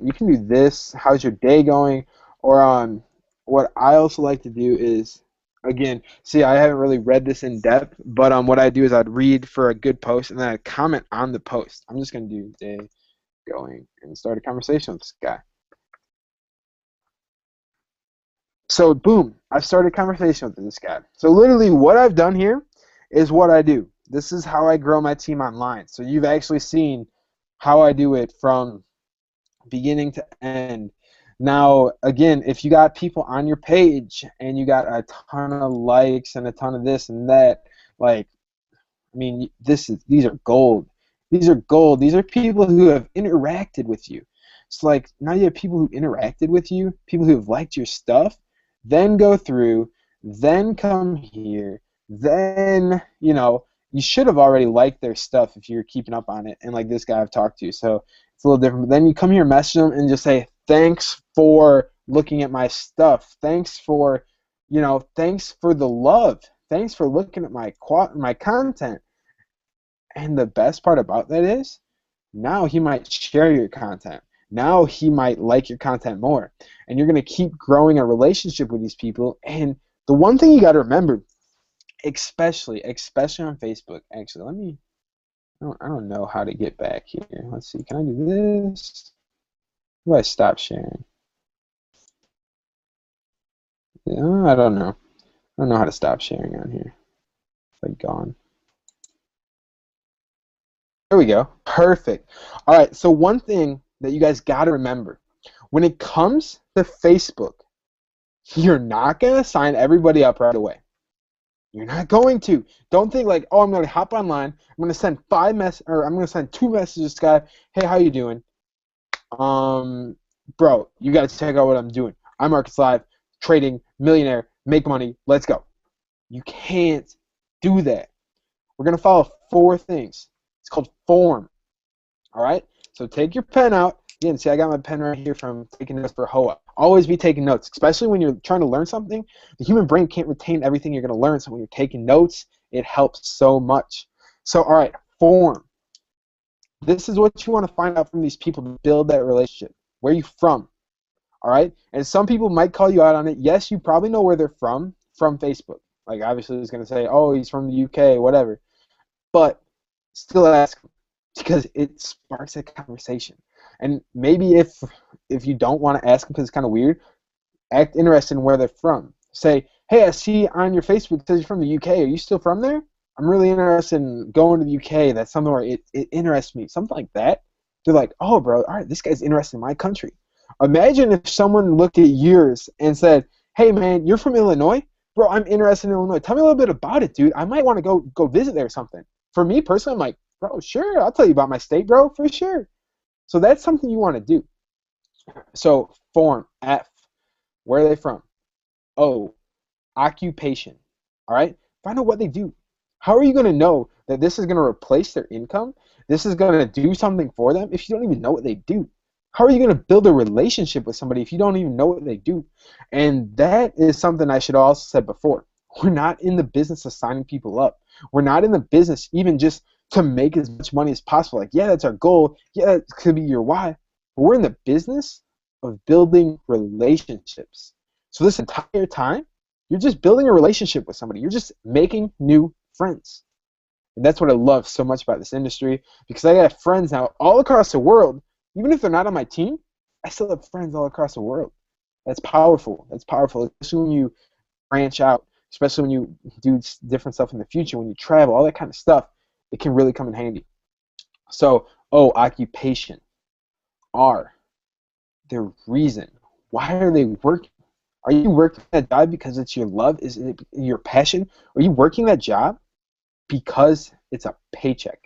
you can do this. How's your day going? Or what I also like to do is, again, see, I haven't really read this in depth, but what I do is I'd read for a good post and then I'd comment on the post. I'm just gonna do day going and start a conversation with this guy. So boom, I've started a conversation with this guy. So literally, what I've done here is what I do. This is how I grow my team online. So you've actually seen how I do it from beginning to end. Now, again, if you got people on your page and you got a ton of likes and a ton of this and that, like, I mean, these are gold. These are gold. These are people who have interacted with you. It's like now you have people who interacted with you, people who have liked your stuff, then go through, then come here, then you should have already liked their stuff if you're keeping up on it. And like this guy I've talked to, so it's a little different. But then you come here, message them, and just say thanks for looking at my stuff. Thanks for the love. Thanks for looking at my content. And the best part about that is now he might share your content. Now he might like your content more. And you're going to keep growing a relationship with these people. And the one thing you got to remember, especially on Facebook, actually, I don't know how to get back here. Let's see, can I do this? How do I stop sharing? Yeah, I don't know. I don't know how to stop sharing on here. It's like gone. There we go. Perfect. All right, so one thing that you guys got to remember, when it comes to Facebook, you're not going to sign everybody up right away. You're not going to. Don't think like, oh, I'm going to hop online. I'm going to send I'm going to send 2 messages to this guy. Hey, how you doing? Bro, you got to check out what I'm doing. I'm Marcus Live, trading, millionaire, make money. Let's go. You can't do that. We're going to follow 4 things. It's called form. All right? So take your pen out. Again, see, I got my pen right here from taking notes for HOA. Always be taking notes, especially when you're trying to learn something. The human brain can't retain everything you're going to learn, so when you're taking notes, it helps so much. So, all right, form. This is what you want to find out from these people to build that relationship. Where are you from? All right? And some people might call you out on it. Yes, you probably know where they're from Facebook. Like, obviously, it's going to say, oh, he's from the UK, whatever. But still ask them because it sparks a conversation. And maybe if you don't want to ask them because it's kind of weird, act interested in where they're from. Say, hey, I see on your Facebook it says you're from the UK. Are you still from there? I'm really interested in going to the UK. That's something where it interests me. Something like that. They're like, oh, bro, all right, this guy's interested in my country. Imagine if someone looked at yours and said, hey, man, you're from Illinois? Bro, I'm interested in Illinois. Tell me a little bit about it, dude. I might want to go visit there or something. For me personally, I'm like, bro, sure, I'll tell you about my state, bro, for sure. So that's something you want to do. So form, F, where are they from? O, occupation. All right? Find out what they do. How are you going to know that this is going to replace their income? This is going to do something for them if you don't even know what they do? How are you going to build a relationship with somebody if you don't even know what they do? And that is something I should have also said before. We're not in the business of signing people up. We're not in the business even just to make as much money as possible. Like, yeah, that's our goal. Yeah, that could be your why. But we're in the business of building relationships. So this entire time, you're just building a relationship with somebody. You're just making new friends. And that's what I love so much about this industry, because I got friends now all across the world. Even if they're not on my team, I still have friends all across the world. That's powerful. That's powerful, especially when you branch out, especially when you do different stuff in the future, when you travel, all that kind of stuff. It can really come in handy. So, occupation. R, their reason. Why are they working? Are you working that job because it's your love? Is it your passion? Are you working that job because it's a paycheck?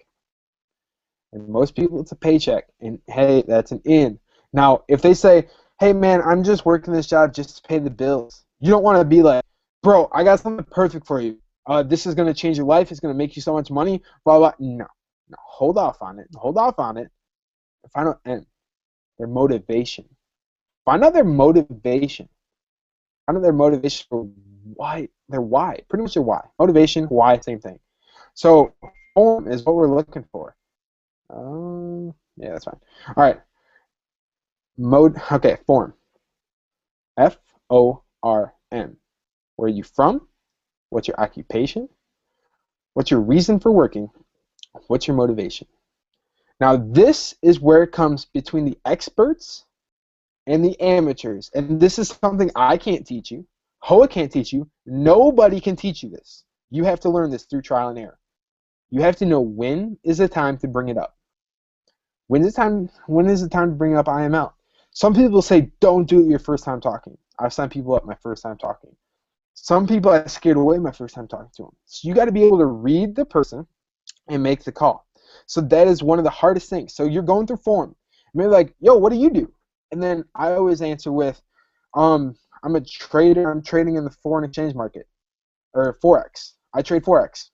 And most people, it's a paycheck. And hey, that's an in. Now, if they say, hey, man, I'm just working this job just to pay the bills, you don't want to be like, bro, I got something perfect for you. This is going to change your life. It's going to make you so much money. Blah, blah. No. Hold off on it. Hold off on it. Find out their motivation. Find out their motivation. Find out their motivation for why. Their why. Pretty much their why. Motivation, why, same thing. So form is what we're looking for. Yeah, that's fine. All right. Okay, form. F-O-R-M. Where are you from? What's your occupation? What's your reason for working? What's your motivation? Now, this is where it comes between the experts and the amateurs. And this is something I can't teach you. Hoa can't teach you. Nobody can teach you this. You have to learn this through trial and error. You have to know when is the time to bring it up. When is the time to bring up IML? Some people say don't do it your first time talking. I've signed people up my first time talking. Some people I scared away my first time talking to them. So you got to be able to read the person and make the call. So that is one of the hardest things. So you're going through form. And they're like, yo, what do you do? And then I always answer with, I'm a trader. I'm trading in the foreign exchange market, or Forex. I trade Forex.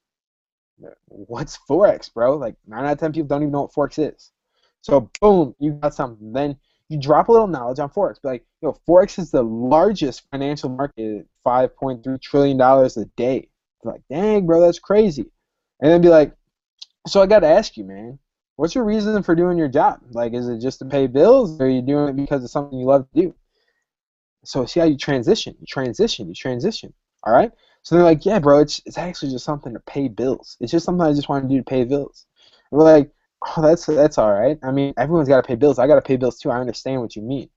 What's Forex, bro? Like 9 out of 10 people don't even know what Forex is. So boom, you got something. Then you drop a little knowledge on Forex. Be like, Forex is the largest financial market, $5.3 trillion a day. They're like, dang, bro, that's crazy. And then be like, so I got to ask you, man, what's your reason for doing your job? Like, is it just to pay bills, or are you doing it because it's something you love to do? So see how you transition. You transition. All right? So they're like, yeah, bro, it's actually just something to pay bills. It's just something I just want to do to pay bills. And we're like, oh, that's all right. I mean, everyone's got to pay bills. I got to pay bills too. I understand what you mean.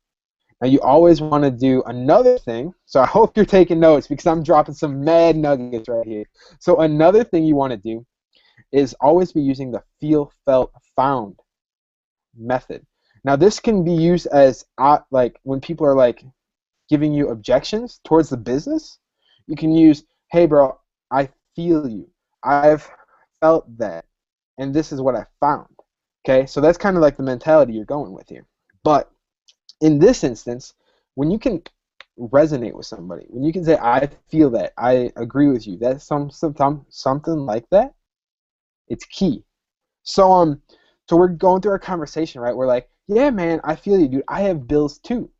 Now, you always want to do another thing. So I hope you're taking notes, because I'm dropping some mad nuggets right here. So another thing you want to do is always be using the feel, felt, found method. Now, this can be used as like when people are like giving you objections towards the business. You can use, hey, bro, I feel you. I've felt that, and this is what I found. Okay, so that's kind of like the mentality you're going with here. But in this instance, when you can resonate with somebody, when you can say, I feel that, I agree with you, that's something like that, it's key. So so we're going through our conversation, right? We're like, yeah, man, I feel you, dude. I have bills too.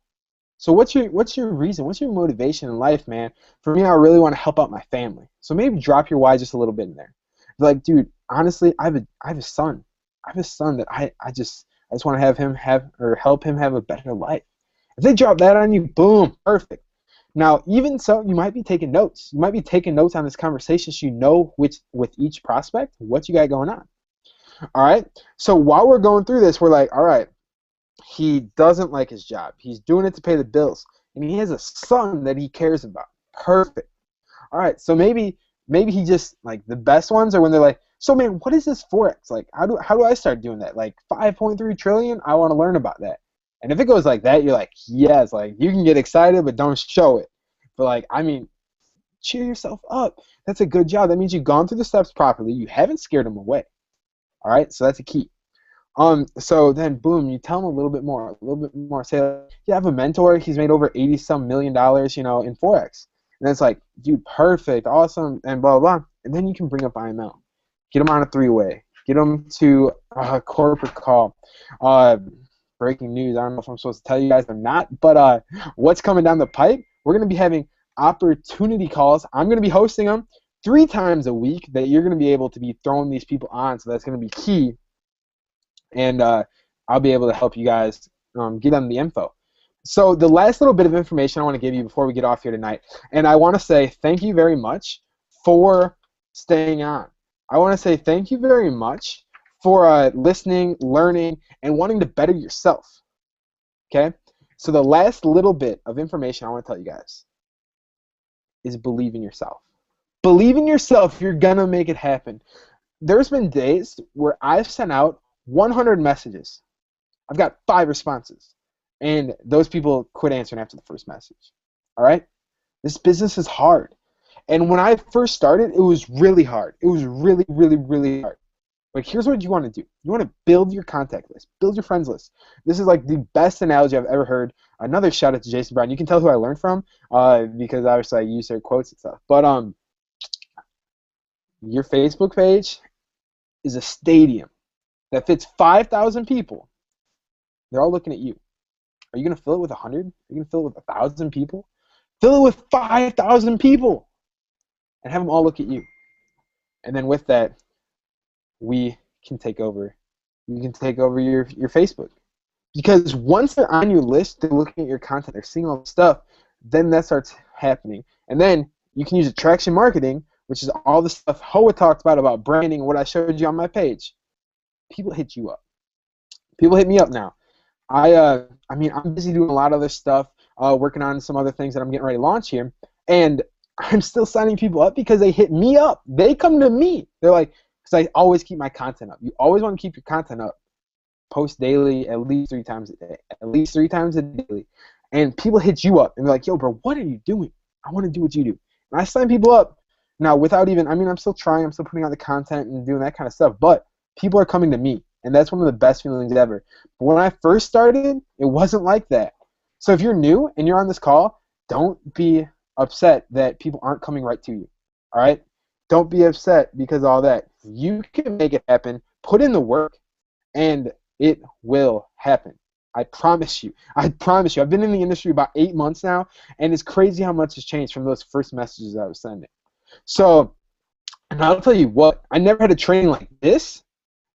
So what's your reason? What's your motivation in life, man? For me, I really want to help out my family. So maybe drop your why just a little bit in there. Be like, dude, honestly, I have a son. I have a son that I just want to help him have a better life. If they drop that on you, boom, perfect. Now, even so, you might be taking notes. You might be taking notes on this conversation, so you know with each prospect what you got going on. All right. So while we're going through this, we're like, all right, he doesn't like his job. He's doing it to pay the bills, and he has a son that he cares about. Perfect. All right. So maybe he just, like, the best ones are when they're like, so man, what is this Forex? Like, how do I start doing that? Like 5.3 trillion? I want to learn about that. And if it goes like that, you're like, yes, like you can get excited, but don't show it. But like, I mean, cheer yourself up. That's a good job. That means you've gone through the steps properly. You haven't scared them away. All right, so that's a key. So then, boom, you tell them a little bit more. Say, you have a mentor. He's made over $80-some million, in Forex. And it's like, dude, perfect, awesome, and blah, blah, blah. and then you can bring up IML. Get them on a three-way. Get them to a corporate call. Breaking news. I don't know if I'm supposed to tell you guys or not, but what's coming down the pipe? We're going to be having opportunity calls. I'm going to be hosting them 3 times a week that you're going to be able to be throwing these people on, so that's going to be key. And I'll be able to help you guys get them the info. So the last little bit of information I want to give you before we get off here tonight, and I want to say thank you very much for staying on. I want to say thank you very much for listening, learning, and wanting to better yourself. Okay? So the last little bit of information I want to tell you guys is believe in yourself. Believe in yourself. You're going to make it happen. There's been days where I've sent out 100 messages. I've got 5 responses. And those people quit answering after the first message. All right? This business is hard. And when I first started, it was really hard. It was really, really, really hard. But here's what you want to do. You want to build your contact list. Build your friends list. This is like the best analogy I've ever heard. Another shout out to Jason Brown. You can tell who I learned from because obviously I use their quotes and stuff. But your Facebook page is a stadium that fits 5,000 people. They're all looking at you. Are you going to fill it with 100? Are you going to fill it with 1,000 people? Fill it with 5,000 people and have them all look at you. And then with that, we can take over. You can take over your Facebook. Because once they're on your list, they're looking at your content, they're seeing all the stuff, then that starts happening. And then you can use attraction marketing, which is all the stuff Hoa talked about branding, what I showed you on my page. People hit you up. People hit me up now. I mean, I'm busy doing a lot of other stuff, working on some other things that I'm getting ready to launch here, and I'm still signing people up because they hit me up. They come to me. They're like, because I always keep my content up. You always want to keep your content up. Post daily at least 3 times a day. At least 3 times a day. And people hit you up, and they're like, yo, bro, what are you doing? I want to do what you do. And I sign people up. Now, without even, I mean, I'm still trying. I'm still putting out the content and doing that kind of stuff, but people are coming to me. And that's one of the best feelings ever. But when I first started, it wasn't like that. So if you're new and you're on this call, don't be upset that people aren't coming right to you. All right? Don't be upset because of all that. You can make it happen. Put in the work, and it will happen. I promise you. I promise you. I've been in the industry about 8 months now, and it's crazy how much has changed from those first messages I was sending. So, and I'll tell you what, I never had a training like this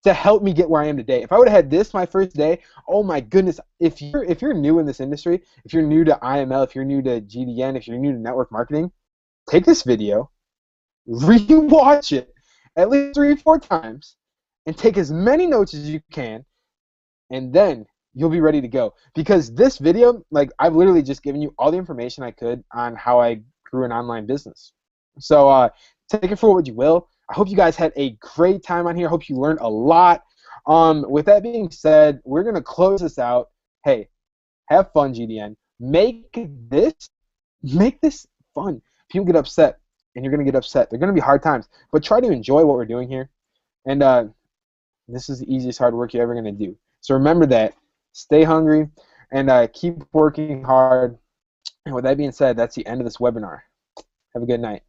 to help me get where I am today. If I would have had this my first day, oh my goodness, if you're new in this industry, if you're new to IML, if you're new to GDN, if you're new to network marketing, take this video, rewatch it at least 3 or 4 times, and take as many notes as you can, and then you'll be ready to go. Because this video, like, I've literally just given you all the information I could on how I grew an online business. So take it for what you will. I hope you guys had a great time on here. I hope you learned a lot. With that being said, we're going to close this out. Hey, have fun, GDN. Make this fun. People get upset, and you're going to get upset. They're going to be hard times. But try to enjoy what we're doing here. And this is the easiest hard work you're ever going to do. So remember that. Stay hungry, and keep working hard. And with that being said, that's the end of this webinar. Have a good night.